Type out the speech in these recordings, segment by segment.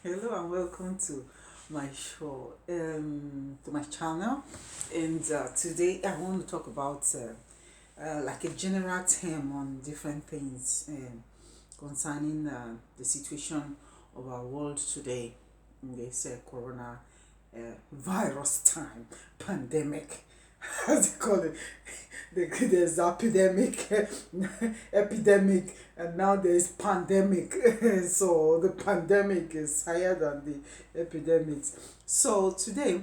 Hello and welcome to my show, to my channel. And today I want to talk about like a general term on different things concerning the situation of our world today in this corona virus time, pandemic, as they call it. There's epidemic, epidemic, and now there's pandemic. So the pandemic is higher than the epidemics. So today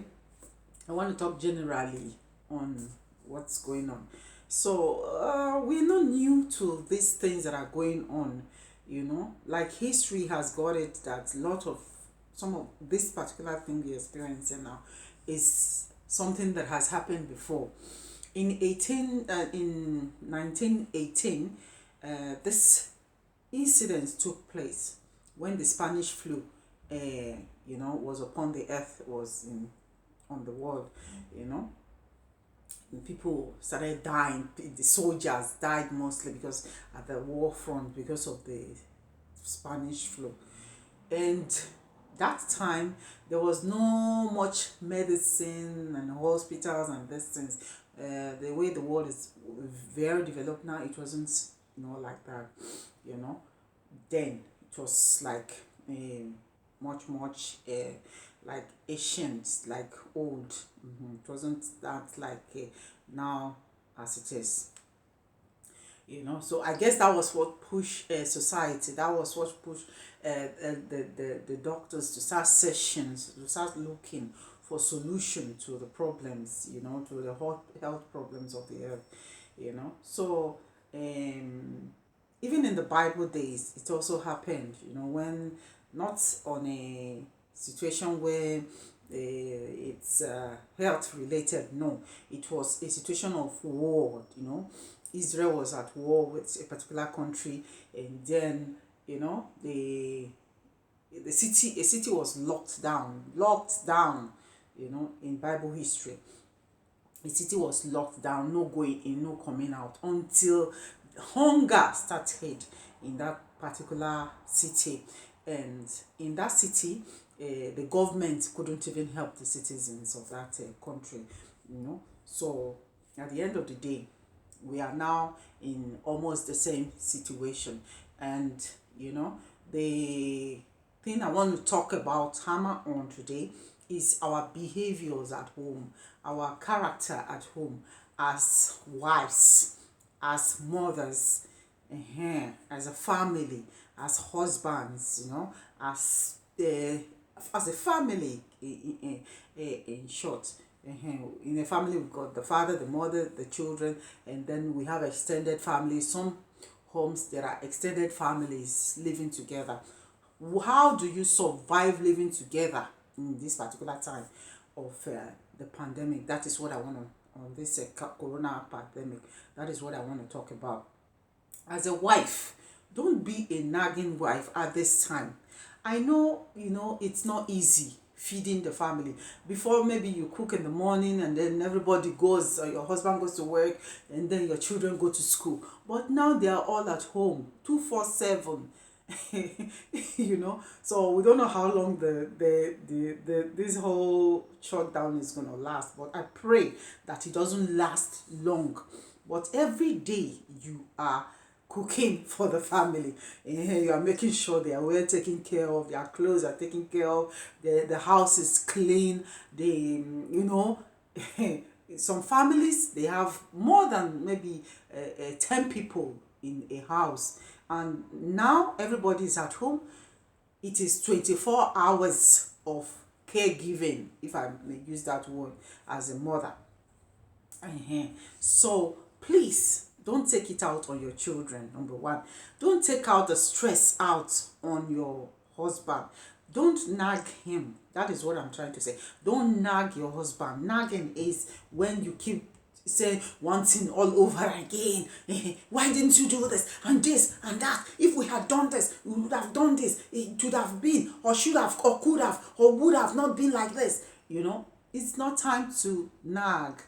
I want to talk generally on what's going on. So we're not new to these things that are going on, like history has got it that a lot of some of this particular thing we're experiencing now is something that has happened before. In 1918, this incident took place when the Spanish flu, was upon the earth, was in on the world, you know. And people started dying. The soldiers died mostly because at the war front because of the Spanish flu. And that time there was no much medicine and hospitals and these things. The way the world is very developed now, it wasn't like that. You know, then it was like much like ancient, like old. It wasn't that like now as it is. So I guess that was what pushed society, that was what pushed the doctors to start sessions, to start looking for solution to the problems, to the health problems of the earth. So even in the Bible days it also happened, when not on a situation where it's health related. No, it was a situation of war. Israel was at war with a particular country, and then the city a city was locked down. In Bible history, the city was locked down, no going in, no coming out, until hunger started in that particular city. And in that city, the government couldn't even help the citizens of that country. So at the end of the day, we are now in almost the same situation. And the thing I want to talk about, hammer on today, is our behaviors at home, our character at home, as wives, as mothers, as a family, as husbands, as a family, in short. In a family, we've got the father, the mother, the children, and then we have extended families. Some homes, there are extended families living together. How do you survive living together in this particular time of the pandemic? That is what I want to, on this corona pandemic, that is what I want to talk about. As a wife, don't be a nagging wife at this time. I know, it's not easy feeding the family. Before, maybe you cook in the morning and then everybody goes, your husband goes to work, and then your children go to school. But now they are all at home 247. So we don't know how long the this whole shutdown is going to last, but I pray that it doesn't last long. But every day you are cooking for the family. You are making sure they are well taken care of, their clothes are taken care of, the house is clean. Some families, they have more than maybe 10 people in a house, and now everybody is at home. It is 24 hours of caregiving, if I may use that word, as a mother. So please don't take it out on your children. Number one, don't take out the stress out on your husband. Don't nag him. That is what I'm trying to say. Don't nag your husband. Nagging is when you keep saying one thing all over again. Why didn't you do this and that? If we had done this, we would have done this. It would have been, or should have, or could have, or would have not been like this. It's not time to nag.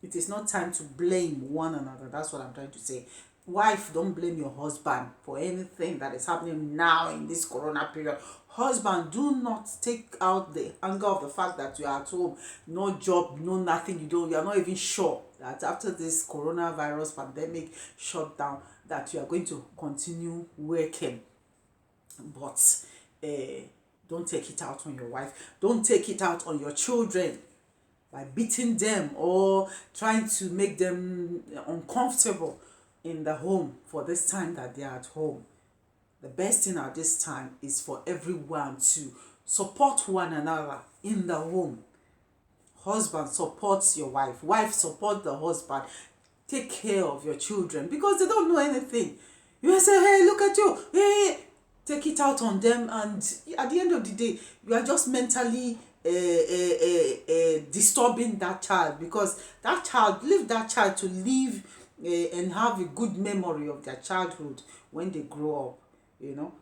It is not time to blame one another. That's what I'm trying to say. Wife, don't blame your husband for anything that is happening now in this corona period. Husband, do not take out the anger of the fact that you are at home, no job, no nothing, you are not even sure that after this coronavirus pandemic shutdown that you are going to continue working. But don't take it out on your wife, don't take it out on your children by beating them or trying to make them uncomfortable in the home for this time that they are at home. The best thing at this time is for everyone to support one another in the home. Husband supports your wife, wife support the husband. Take care of your children because they don't know anything. You will say, hey, look at you, hey, take it out on them, and at the end of the day you are just mentally disturbing that child, because that child, leave that child to live and have a good memory of their childhood when they grow up,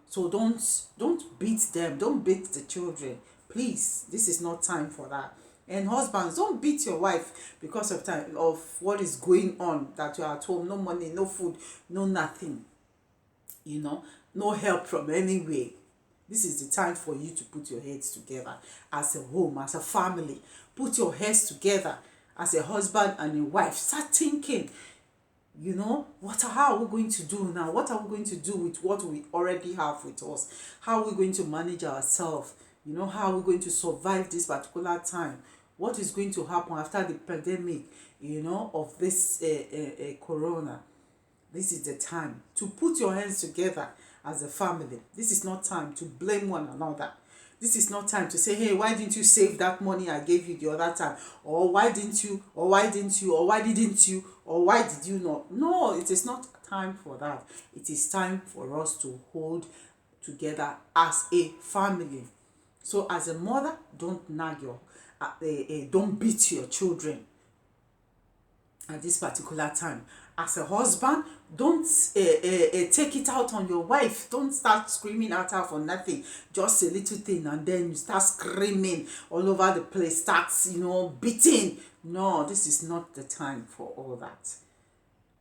so don't beat them, don't beat the children, please. This is not time for that. And husbands, don't beat your wife because of time of what is going on, that you are at home, no money, no food, no nothing, no help from anywhere. This is the time for you to put your heads together as a home, as a family. Put your heads together as a husband and a wife. Start thinking, how are we going to do now? What are we going to do with what we already have with us? How are we going to manage ourselves? How are we going to survive this particular time? What is going to happen after the pandemic, of this corona? This is the time to put your hands together as a family. This is not time to blame one another. This is not time to say, hey, why didn't you save that money I gave you the other time? Or why didn't you? Or why didn't you? Or why didn't you? Or why did you not? No, it is not time for that. It is time for us to hold together as a family. So as a mother, don't nag don't beat your children at this particular time. As a husband, don't take it out on your wife. Don't start screaming at her for nothing, just a little thing, and then you start screaming all over the place, start beating. No, this is not the time for all that.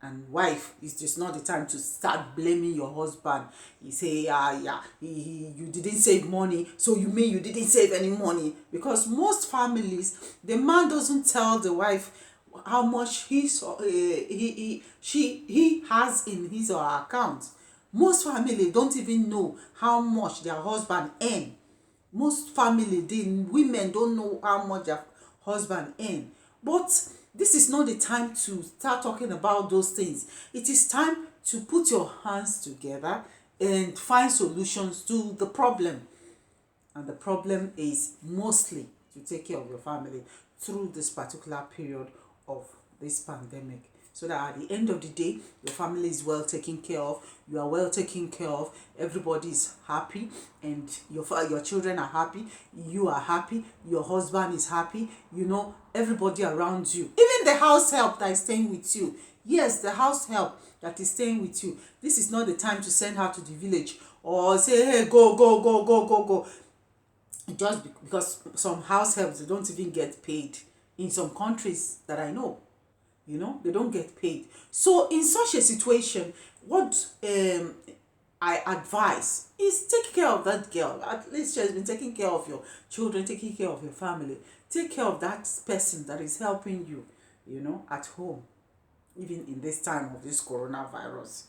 And wife, it's just not the time to start blaming your husband. You say, you didn't save money, so you mean you didn't save any money? Because most families, the man doesn't tell the wife how much he has in his or her account. Most family don't even know how much their husband earn. Most family, the women don't know how much their husband earn. But this is not the time to start talking about those things. It is time to put your hands together and find solutions to the problem. And the problem is mostly to take care of your family through this particular period of this pandemic, so that at the end of the day your family is well taken care of, you are well taken care of, everybody is happy, and your children are happy, you are happy, your husband is happy, everybody around you, even the house help that is staying with you. Yes, the house help that is staying with you. This is not the time to send her to the village or say, hey, go. Just because some house helps, they don't even get paid in some countries that I know. They don't get paid. So in such a situation, what I advise is take care of that girl. At least she has been taking care of your children, taking care of your family. Take care of that person that is helping you, at home, even in this time of this coronavirus,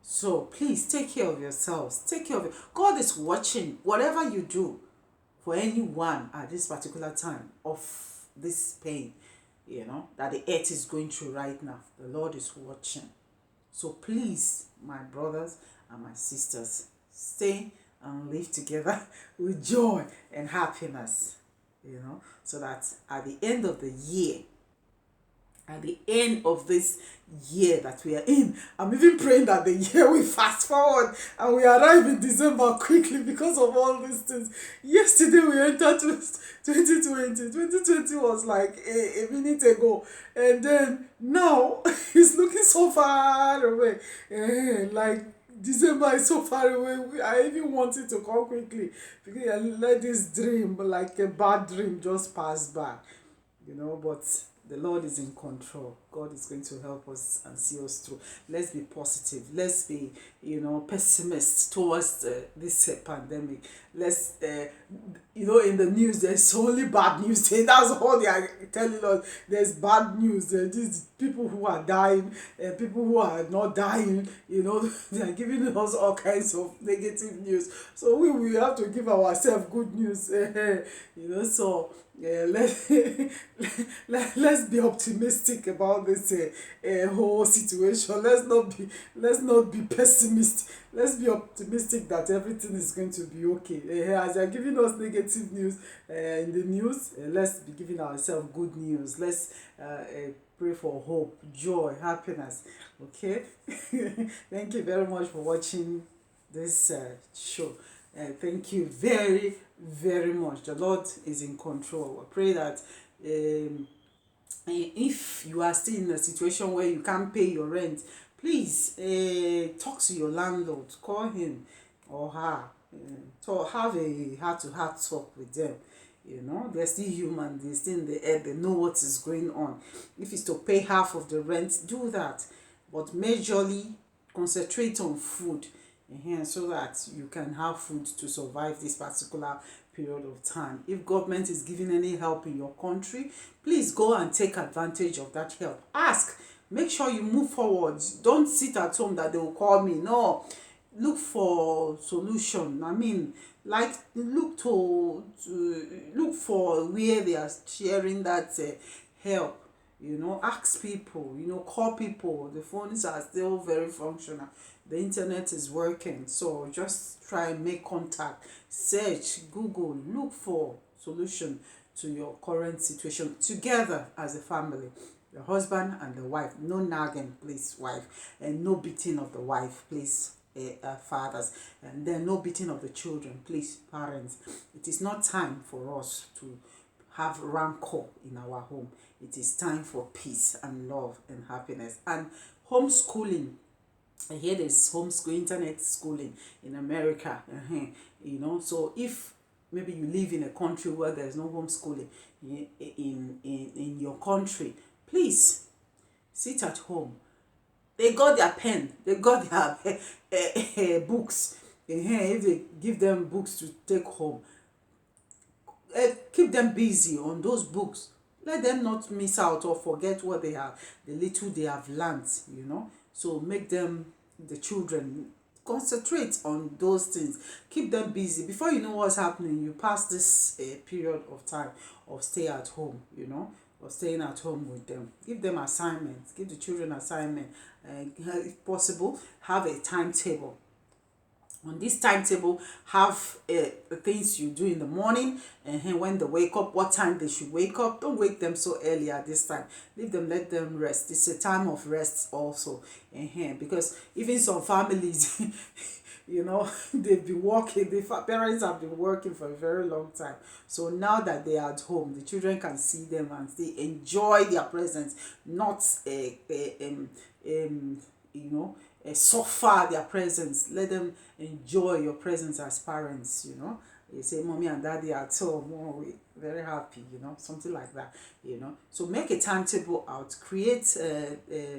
So please take care of yourselves. Take care of it. God is watching whatever you do for anyone at this particular time of this pain, that the earth is going through right now. The Lord is watching. So please, my brothers and my sisters, stay and live together with joy and happiness, so that at the end of the year, at the end of this year that we are in, I'm even praying that the year will fast forward and we arrive in December quickly because of all these things. Yesterday we entered 2020. 2020 was like a minute ago, and then now it's looking so far away. Like December is so far away. I even want it to come quickly because I let this dream, like a bad dream, just pass by. But the Lord is in control. God is going to help us and see us through. Let's be positive. Let's be, pessimist towards this pandemic. Let's, in the news, there's only bad news. That's all they are telling us. There's bad news. There's these people who are dying, people who are not dying. They are giving us all kinds of negative news. So we have to give ourselves good news. So let's be optimistic about this whole situation. Let's not be pessimist. Let's be optimistic that everything is going to be okay. As they're giving us negative news in the news, let's be giving ourselves good news. Let's pray for hope, joy, happiness. Okay. Thank you very much for watching this show. Thank you very, very much. The Lord is in control. I pray that if you are still in a situation where you can't pay your rent, please talk to your landlord, call him or her, have a heart-to-heart talk with them. They're still human, they're still in the air, they know what is going on. If it's to pay half of the rent, do that. But majorly, concentrate on food, so that you can have food to survive this particular period of time. If government is giving any help in your country, please go and take advantage of that help. Ask, make sure you move forward. Don't sit at home that they will call me. No, look for solution. Like look for where they are sharing that help. Ask people, call people. The phones are still very functional. The internet is working. So just try and make contact. Search, Google, look for solution to your current situation together as a family. The husband and the wife. No nagging, please, wife. And no beating of the wife, please, fathers. And then no beating of the children, please, parents. It is not time for us to have rancor in our home. It is time for peace and love and happiness. And homeschooling. I hear there's internet schooling in America. So if maybe you live in a country where there's no homeschooling in your country, please sit at home. They got their pen, they got their books. If they give them books to take home, keep them busy on those books. Let them not miss out or forget what they have, the little they have learned. So make them, the children, concentrate on those things. Keep them busy. Before you know what's happening, you pass this period of time of stay at home, or staying at home with them. Give them assignments. Give the children assignment. If possible, have a timetable. On this timetable, have the things you do in the morning, and when they wake up, what time they should wake up. Don't wake them so early at this time. Leave them, let them rest. It's a time of rest also. Because even some families, they've been working, the parents have been working for a very long time. So now that they are at home, the children can see them and they enjoy their presence, not suffer their presence. Let them enjoy your presence as parents. You say mommy and daddy are so very happy, something like that. So make a timetable out, create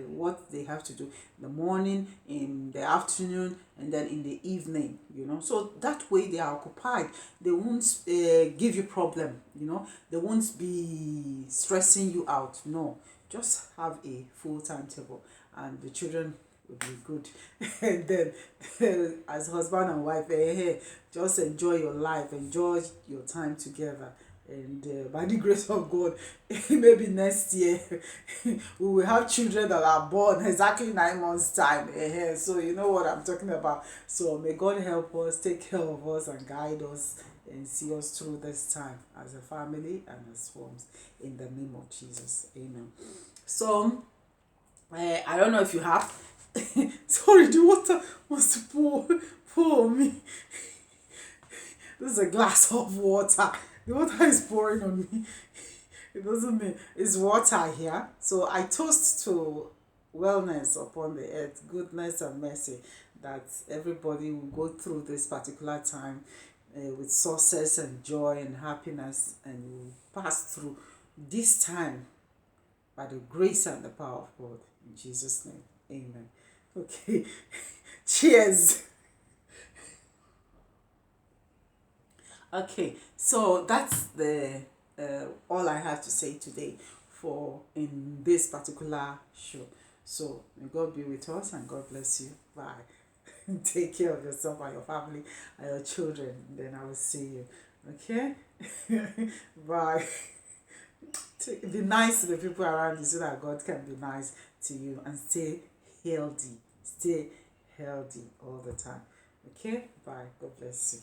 what they have to do in the morning, in the afternoon, and then in the evening. So that way they are occupied. They won't give you problem. They won't be stressing you out. No, just have a full timetable, and the children will be good. And then as husband and wife, just enjoy your life, enjoy your time together. And by the grace of God, maybe next year we will have children that are born exactly 9 months time. So you know what I'm talking about. So may God help us, take care of us, and guide us, and see us through this time as a family and as homes. In the name of Jesus, amen. So I don't know if you have. Sorry, the water wants to pour on me. This is a glass of water. The water is pouring on me. It doesn't mean it's water here. So I toast to wellness upon the earth, goodness and mercy, that everybody will go through this particular time with success and joy and happiness, and will pass through this time by the grace and the power of God. In Jesus' name, amen. Okay, cheers. Okay, so that's the all I have to say today for in this particular show. So may God be with us and God bless you. Bye. Take care of yourself and your family and your children. Then I will see you. Okay? Bye. Be nice to the people around you so that God can be nice to you and stay healthy. Stay healthy all the time. Okay? Bye. God bless you.